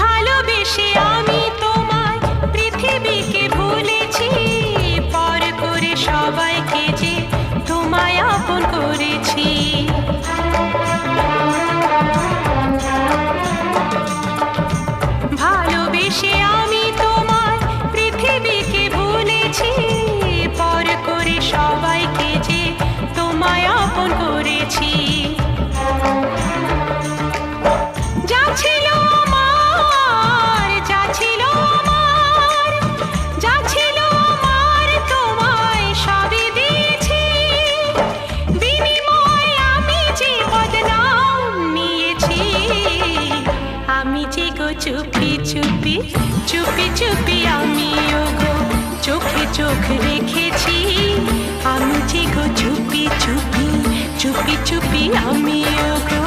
ভালোবেসে আমি তোমায় পৃথিবীকে ভুলেছি, পর করে সবাইকে যে তোমায় আপন করেছি। ভালোবেসে আমি তোমায় পৃথিবীকে ভুলেছি, পর করে সবাইকে যে তোমায় আপন করেছি। যা ছিল আমার, যা ছিল আমার, যা ছিল আমার তোমায় সবই দিয়েছি। বিনিময়ে আমি যে বদনাম নিয়েছি, আমি যে গো চুপি চুপি চুপি চুপি আমিও গো চোখে চোখ রেখেছি। আমি যে গো চুপি চুপি চুপি চুপি আমিও গো।